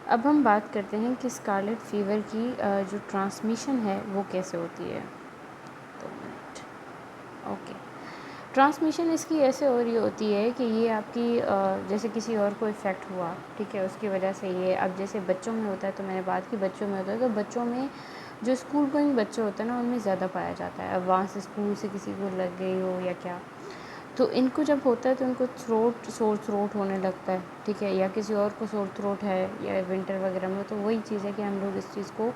اب ہم بات کرتے ہیں کہ اسکارلیٹ فیور کی جو ٹرانسمیشن ہے وہ کیسے ہوتی ہے. 2 منٹ. اوکے. ٹرانسمیشن اس کی ایسے ہو رہی ہوتی ہے کہ یہ آپ کی جیسے کسی اور کو افیکٹ ہوا, ٹھیک ہے, اس کی وجہ سے یہ اب جیسے بچوں میں ہوتا ہے, تو میں نے بات کی بچوں میں ہوتا ہے, تو بچوں میں جو اسکول گوئنگ بچے ہوتے ہیں نا ان میں زیادہ پایا جاتا ہے. اب وہاں سے اسکول سے کسی کو لگ گئی ہو یا کیا, تو ان کو جب ہوتا ہے تو ان کو سور تھروٹ ہونے لگتا ہے, ٹھیک ہے, یا کسی اور کو سور تھروٹ ہے یا ونٹر وغیرہ میں, تو وہی چیز ہے کہ ہم لوگ اس چیز کو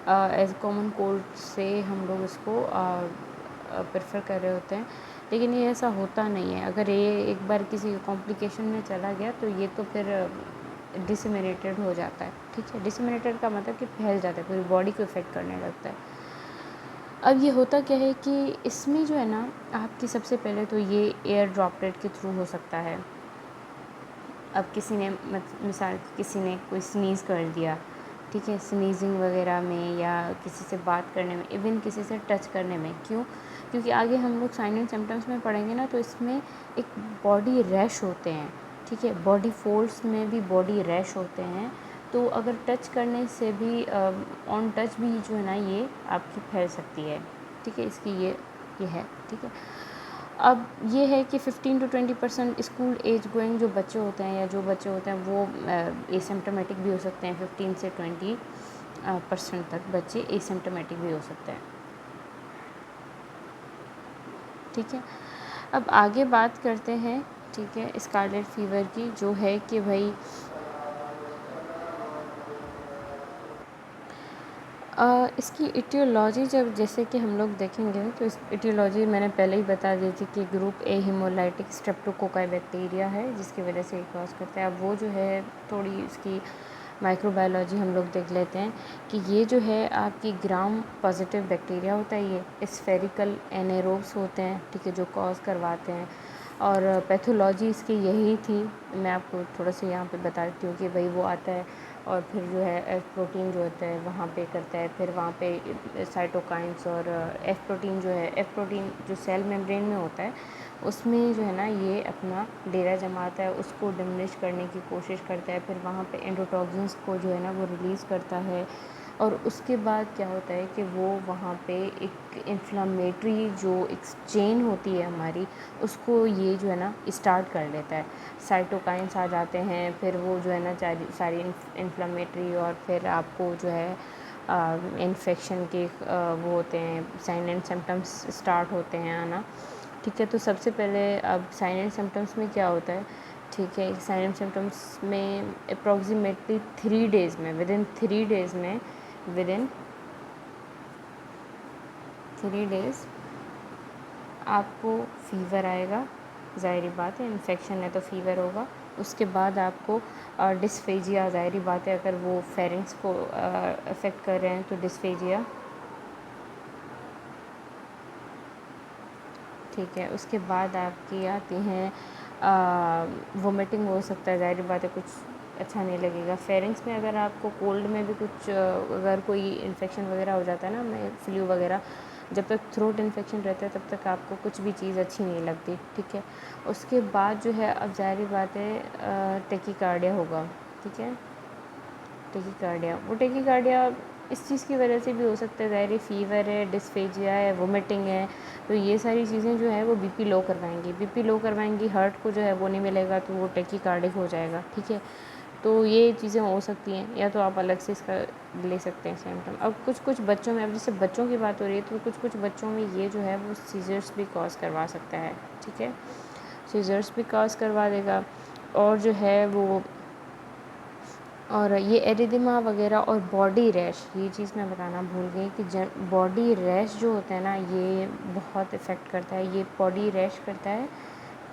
ایز کامن کولڈ سے ہم لوگ اس کو پریفر کر رہے ہوتے ہیں. لیکن یہ ایسا ہوتا نہیں ہے. اگر یہ ایک بار کسی کمپلیکیشن میں چلا گیا تو یہ تو پھر ڈسیمینیٹڈ ہو جاتا ہے, ٹھیک ہے. ڈسیمینیٹڈ کا مطلب کہ پھیل جاتا ہے, پوری باڈی کو افیکٹ کرنے لگتا ہے. اب یہ ہوتا کیا ہے کہ اس میں جو ہے نا آپ کی سب سے پہلے تو یہ ایئر ڈراپلیٹ کے تھرو ہو سکتا ہے. اب کسی نے مثال کسی نے کوئی سنیز کر دیا, ٹھیک ہے, سنیزنگ وغیرہ میں یا کسی سے بات کرنے میں, ایون کسی سے ٹچ کرنے میں. کیونکہ آگے ہم لوگ سائن اینڈ سمٹمس میں پڑھیں گے نا, تو اس میں ایک باڈی ریش ہوتے ہیں, ٹھیک ہے, باڈی فولڈس میں بھی باڈی ریش ہوتے ہیں. تو اگر ٹچ کرنے سے بھی آن ٹچ بھی جو ہے نا یہ آپ کی پھیل سکتی ہے, ٹھیک ہے. اس کی یہ ہے, ٹھیک ہے. اب یہ ہے کہ 15-20% اسکول ایج گوئنگ جو بچے ہوتے ہیں یا جو بچے ہوتے ہیں وہ ایسمپٹومیٹک بھی ہو سکتے ہیں. 15 سے 20% تک بچے ایسمپٹومیٹک بھی ہو سکتے ہیں, ٹھیک ہے. اب آگے بات کرتے ہیں, ٹھیک ہے, اسکارلیٹ فیور کی, جو ہے کہ بھائی اس کی ایٹیولوجی جب جیسے کہ ہم لوگ دیکھیں گے تو اس ایٹیولوجی میں نے پہلے ہی بتا دی تھی کہ گروپ اے ہیمولائٹک اسٹریپٹوکوکائی بیکٹیریا ہے جس کی وجہ سے یہ کاز کرتا ہے. اب وہ جو ہے تھوڑی اس کی مائکرو بایولوجی ہم لوگ دیکھ لیتے ہیں کہ یہ جو ہے آپ کی گرام پازیٹیو بیکٹیریا ہوتا ہے. یہ اسفیریکل اینیروبس ہوتے ہیں, ٹھیک ہے, جو کاز کرواتے ہیں. اور پیتھولوجی اس کی یہی تھی. میں آپ کو تھوڑا سا یہاں پہ بتا دیتی ہوں کہ بھائی وہ آتا ہے اور پھر جو ہے ایف پروٹین جو ہوتا ہے وہاں پہ کرتا ہے, پھر وہاں پہ سائٹوکائنس, اور ایف پروٹین جو ہے, ایف پروٹین جو سیل میمبرین میں ہوتا ہے اس میں جو ہے نا یہ اپنا ڈیرا جماتا ہے, اس کو ڈمنش کرنے کی کوشش کرتا ہے. پھر وہاں پہ اینڈوٹاکسنس کو جو ہے نا وہ ریلیز کرتا ہے, اور اس کے بعد کیا ہوتا ہے کہ وہ وہاں پہ ایک انفلامیٹری جو ایک چین ہوتی ہے ہماری, اس کو یہ جو ہے نا اسٹارٹ کر لیتا ہے. سائٹوکائنس آ جاتے ہیں, پھر وہ جو ہے نا ساری انفلامیٹری, اور پھر آپ کو جو ہے انفیکشن کے وہ ہوتے ہیں, سائن اینڈ سمٹمس اسٹارٹ ہوتے ہیں آنا, ٹھیک ہے. تو سب سے پہلے اب سائن اینڈ سمٹمس میں کیا ہوتا ہے, ٹھیک ہے, سائن اینڈ سمٹمس میں اپروکسیمیٹلی 3 days میں, ود ان 3 days میں, ود ان 3 days آپ کو فیور آئے گا. ظاہری بات ہے, انفیکشن ہے تو فیور ہوگا. اس کے بعد آپ کو ڈسفیجیا, ظاہری بات ہے اگر وہ فیرنگس کو افیکٹ کر رہے ہیں تو ڈسفیجیا, ٹھیک ہے. اس کے بعد آپ کی آتی ہیں وومیٹنگ ہو سکتا ہے, ظاہری بات ہے کچھ اچھا نہیں لگے گا. فیرنگس میں اگر آپ کو کولڈ میں بھی کچھ اگر کوئی انفیکشن وغیرہ ہو جاتا ہے نا, فلو وغیرہ, جب تک تھروٹ انفیکشن رہتا ہے تب تک آپ کو کچھ بھی چیز اچھی نہیں لگتی, ٹھیک ہے. اس کے بعد جو ہے اب ظاہری بات ہے ٹیکی کارڈیا ہوگا, ٹھیک ہے. ٹیکی کارڈیا, وہ ٹیکی کارڈیا اس چیز کی وجہ سے بھی ہو سکتا ہے, ظاہری فیور ہے, ڈسفیجیا ہے, وومیٹنگ ہے, تو یہ ساری چیزیں جو ہے وہ بی پی لو کروائیں گی. بی پی لو کروائیں گی, ہارٹ کو جو ہے وہ نہیں ملے گا, تو وہ ٹیکی کارڈک ہو جائے گا, ٹھیک ہے. تو یہ چیزیں ہو سکتی ہیں, یا تو آپ الگ سے اس کا لے سکتے ہیں سمٹم. اب کچھ بچوں میں, اب جیسے بچوں کی بات ہو رہی ہے, تو کچھ بچوں میں یہ جو ہے وہ سیزرس بھی کاز کروا سکتا ہے, ٹھیک ہے. سیزرس بھی کاز کروا دے گا. اور جو ہے وہ, اور یہ ایریدما وغیرہ, اور باڈی ریش, یہ چیز میں بتانا بھول گئی کہ باڈی ریش جو ہوتا ہے نا یہ بہت افیکٹ کرتا ہے. یہ باڈی ریش کرتا ہے,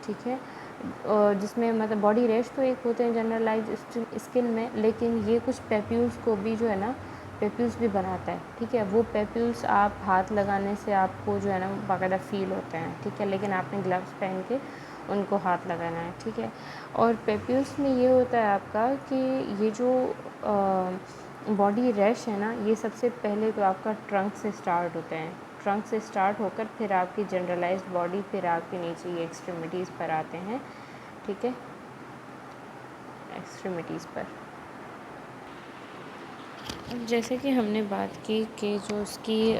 ٹھیک ہے, جس میں مطلب باڈی ریش تو ایک ہوتے ہیں جنرلائز اسکن میں, لیکن یہ کچھ پیپیولس کو بھی جو ہے نا پیپیولس بھی بناتا ہے, ٹھیک ہے. وہ پیپیولس آپ ہاتھ لگانے سے آپ کو جو ہے نا باقاعدہ فیل ہوتے ہیں, ٹھیک ہے, لیکن آپ نے گلوز پہن کے ان کو ہاتھ لگانا ہے, ٹھیک ہے. اور پیپیولس میں یہ ہوتا ہے آپ کا کہ یہ جو باڈی ریش ہے نا, یہ سب سے پہلے تو آپ کا ٹرنک سے اسٹارٹ ہوتے ہیں. ٹرنک سے اسٹارٹ ہو کر پھر آپ کی جنرلائزڈ باڈی, پھر آپ کے نیچے یہ ایکسٹریمیٹیز پر آتے ہیں, ٹھیک ہے, ایکسٹریمیٹیز پر. جیسے کہ ہم نے بات کی کہ جو اس کی